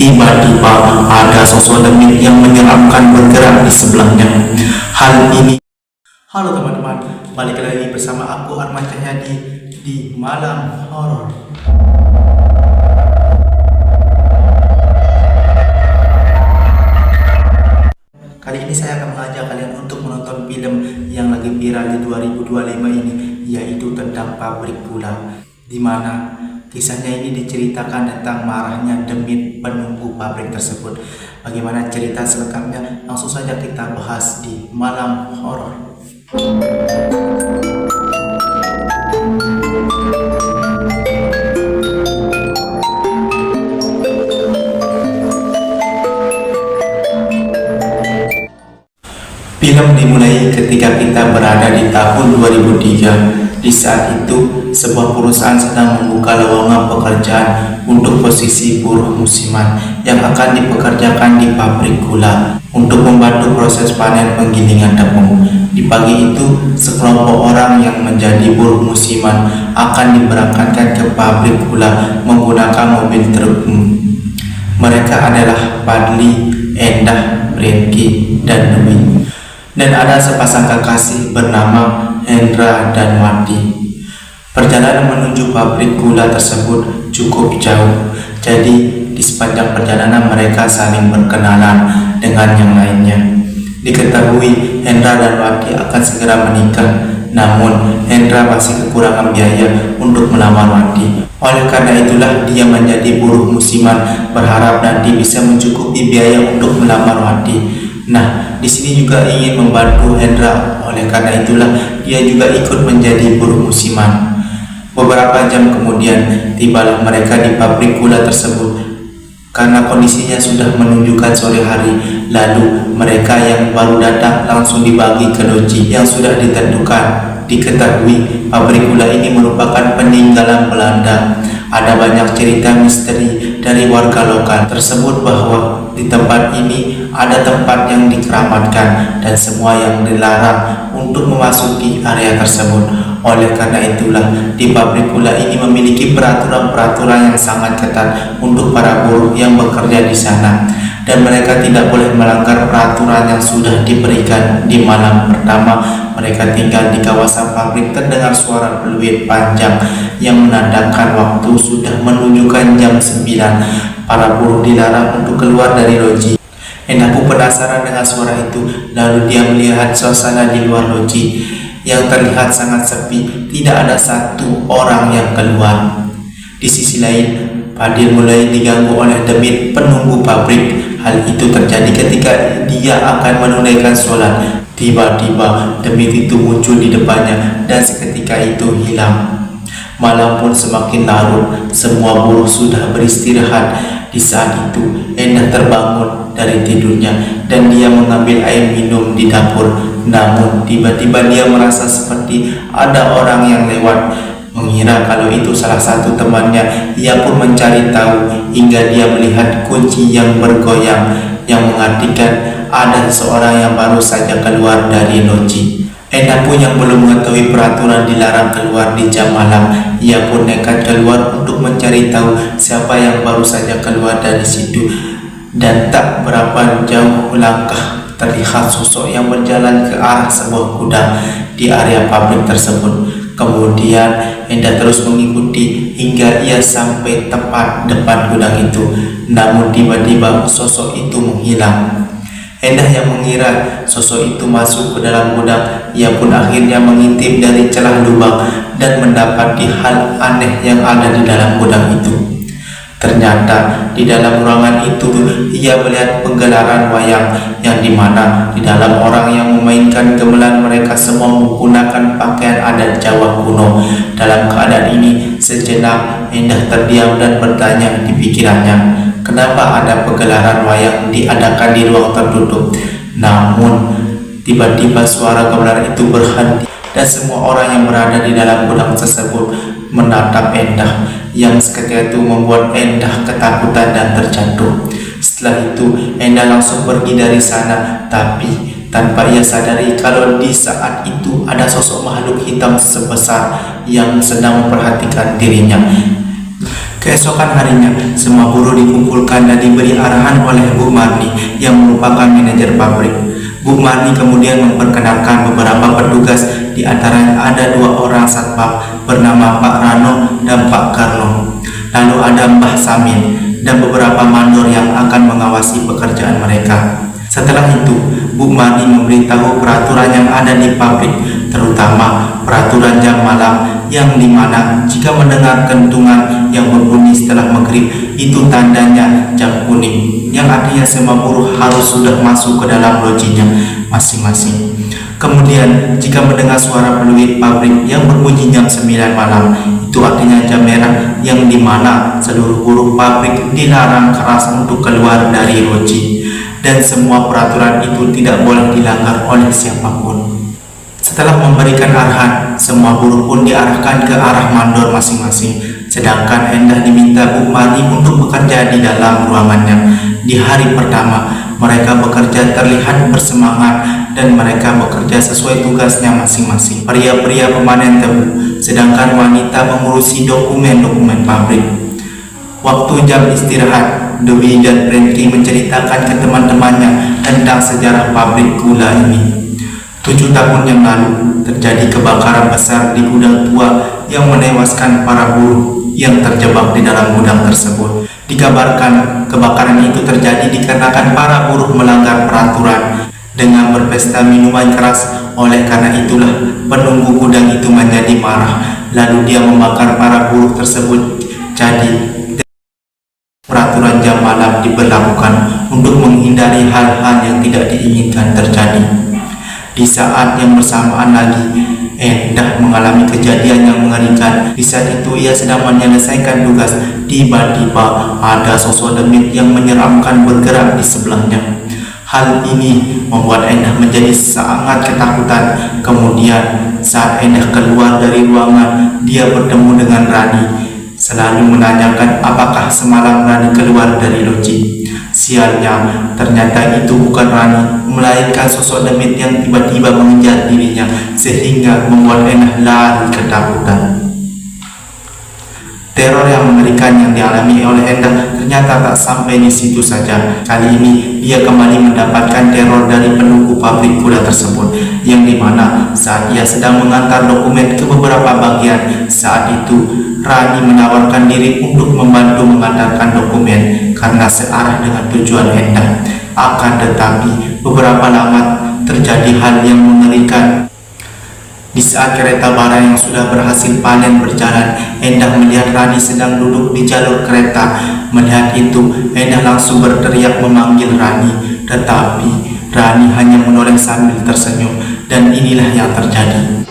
Tiba-tiba ada sosok demit yang menyeramkan bergerak di sebelahnya. Hal ini. Halo teman-teman, balik lagi bersama aku Arman Cahyadi di Malam Horor. Kali ini saya akan mengajak kalian untuk menonton film yang lagi viral di 2025 ini, yaitu tentang pabrik gula, di mana kisahnya ini diceritakan tentang marahnya demit penunggu pabrik tersebut. Bagaimana cerita selengkapnya? Langsung saja kita bahas di Malam Horor. Film dimulai ketika kita berada di tahun 2003. Di saat itu, sebuah perusahaan sedang membuka lowongan pekerjaan untuk posisi buruh musiman yang akan dipekerjakan di pabrik gula untuk membantu proses panen penggilingan tepung. Di pagi itu, sekelompok orang yang menjadi buruh musiman akan diberangkatkan ke pabrik gula menggunakan mobil truk. Mereka adalah Padli, Endah, Renki, dan Dwi. Dan ada sepasang kekasih bernama Hendra dan Wati. Perjalanan menuju pabrik gula tersebut cukup jauh, jadi di sepanjang perjalanan mereka saling berkenalan dengan yang lainnya. Diketahui Hendra dan Wati akan segera menikah, namun Hendra masih kekurangan biaya untuk melamar Wati. Oleh karena itulah dia menjadi buruh musiman, berharap nanti bisa mencukupi biaya untuk melamar Wati. Nah, di sini juga ingin membantu Hendra. Oleh karena itulah dia juga ikut menjadi buruh musiman. Beberapa jam kemudian tibalah mereka di pabrik gula tersebut. Karena kondisinya sudah menunjukkan sore hari, lalu mereka yang baru datang langsung dibagi ke loji yang sudah ditentukan. Diketahui pabrik gula ini merupakan peninggalan Belanda. Ada banyak cerita misteri dari warga lokal tersebut bahwa di tempat ini ada tempat yang dikeramatkan dan semua yang dilarang untuk memasuki area tersebut. Oleh karena itulah di pabrik gula ini memiliki peraturan-peraturan yang sangat ketat untuk para buruh yang bekerja di sana, dan mereka tidak boleh melanggar peraturan yang sudah diberikan. Di malam pertama mereka tinggal di kawasan pabrik, terdengar suara peluit panjang yang menandakan waktu sudah menunjukkan jam 9. Para buruh dilarang untuk keluar dari loji. Endah pun penasaran dengan suara itu, lalu dia melihat suasana di luar loji yang terlihat sangat sepi, tidak ada satu orang yang keluar. Di sisi lain, Padil mulai diganggu oleh demit penunggu pabrik. Hal itu terjadi ketika dia akan menunaikan sholat. Tiba-tiba demit itu muncul di depannya dan seketika itu hilang. Malam pun semakin larut, semua buruh sudah beristirahat. Di saat itu, Endah terbangun dari tidurnya dan dia mengambil air minum di dapur. Namun tiba-tiba dia merasa seperti ada orang yang lewat. Mengira kalau itu salah satu temannya, ia pun mencari tahu hingga dia melihat kunci yang bergoyang, yang mengartikan ada seseorang yang baru saja keluar dari loji. Endah pun yang belum mengetahui peraturan dilarang keluar di jam malam, ia pun nekat keluar untuk mencari tahu siapa yang baru saja keluar dari situ. Dan tak berapa jauh langkah terlihat sosok yang berjalan ke arah sebuah gudang di area pabrik tersebut. Kemudian Endah terus mengikuti hingga ia sampai tepat depan gudang itu. Namun tiba-tiba sosok itu menghilang. Endah yang mengira sosok itu masuk ke dalam gudang, ia pun akhirnya mengintip dari celah lubang dan mendapati hal aneh yang ada di dalam gudang itu. Ternyata di dalam ruangan itu ia melihat penggelaran wayang, yang dimana di dalam orang yang memainkan gamelan mereka semua menggunakan pakaian adat Jawa kuno. Dalam keadaan ini sejenak Endah terdiam dan bertanya di pikirannya, kenapa ada penggelaran wayang diadakan di ruang tertutup? Namun tiba-tiba suara gamelan itu berhenti dan semua orang yang berada di dalam gudang tersebut menatap Endah, yang seketika itu membuat Endah ketakutan dan terjatuh. Setelah itu Endah langsung pergi dari sana, tapi tanpa ia sadari kalau di saat itu ada sosok makhluk hitam sebesar yang sedang memperhatikan dirinya. Keesokan harinya, semua buruh dikumpulkan dan diberi arahan oleh Bu Marni yang merupakan manajer pabrik. Bu Marni kemudian memperkenalkan beberapa petugas, di antaranya ada 2 orang satpam bernama Pak Rano dan Pak Karno. Lalu ada Mbah Samin dan beberapa mandor yang akan mengawasi pekerjaan mereka. Setelah itu, Bu Marni memberitahu peraturan yang ada di pabrik, terutama peraturan jam malam, yang dimana jika mendengar kentungan yang berbunyi setelah maghrib, itu tandanya jam kuning, yang artinya semua buruh harus sudah masuk ke dalam lojinya masing-masing. Kemudian jika mendengar suara peluit pabrik yang berbunyi jam 9 malam, itu artinya jam merah, yang dimana seluruh buruh pabrik dilarang keras untuk keluar dari loji, dan semua peraturan itu tidak boleh dilanggar oleh siapapun. Setelah memberikan arahan, semua buruh pun diarahkan ke arah mandor masing-masing, sedangkan Endah diminta Bu Marni untuk bekerja di dalam ruangannya. Di hari pertama, mereka bekerja terlihat bersemangat dan mereka bekerja sesuai tugasnya masing-masing. Pria-pria pemanen tebu, sedangkan wanita mengurusi dokumen-dokumen pabrik. Waktu jam istirahat, Dewi dan Prenti menceritakan ke teman-temannya tentang sejarah pabrik gula ini. 7 tahun yang lalu terjadi kebakaran besar di gudang tua yang menewaskan para buruh yang terjebak di dalam gudang tersebut. Dikabarkan kebakaran itu terjadi dikarenakan para buruh melanggar peraturan dengan berpesta minuman keras. Oleh karena itulah penunggu gudang itu menjadi marah, lalu dia membakar para buruh tersebut. Jadi peraturan jam malam diberlakukan untuk menghindari hal-hal yang tidak diinginkan terjadi. Di saat yang bersamaan lagi, Endah mengalami kejadian yang mengerikan. Di saat itu ia sedang menyelesaikan tugas, tiba-tiba ada sosok demit yang menyeramkan bergerak di sebelahnya. Hal ini membuat Endah menjadi sangat ketakutan. Kemudian saat Endah keluar dari ruangan, dia bertemu dengan Rani, selalu menanyakan apakah semalam Rani keluar dari loji. Sialnya, ternyata itu bukan Rani, melainkan sosok demit yang tiba-tiba mengejar dirinya, sehingga membuat Endah lari ketakutan. Teror yang mengerikan yang dialami oleh Endah ternyata tak sampai di situ saja. Kali ini dia kembali mendapatkan teror dari penunggu pabrik gula tersebut, yang dimana saat ia sedang mengantar dokumen ke beberapa bagian, saat itu Rani menawarkan diri untuk membantu mengantarkan dokumen karena searah dengan tujuan Endah. Akan tetapi beberapa lama terjadi hal yang mengerikan. Di saat kereta bara yang sudah berhasil panen berjalan, Endah melihat Rani sedang duduk di jalur kereta. Melihat itu, Endah langsung berteriak memanggil Rani, tetapi Rani hanya menoleh sambil tersenyum, dan inilah yang terjadi.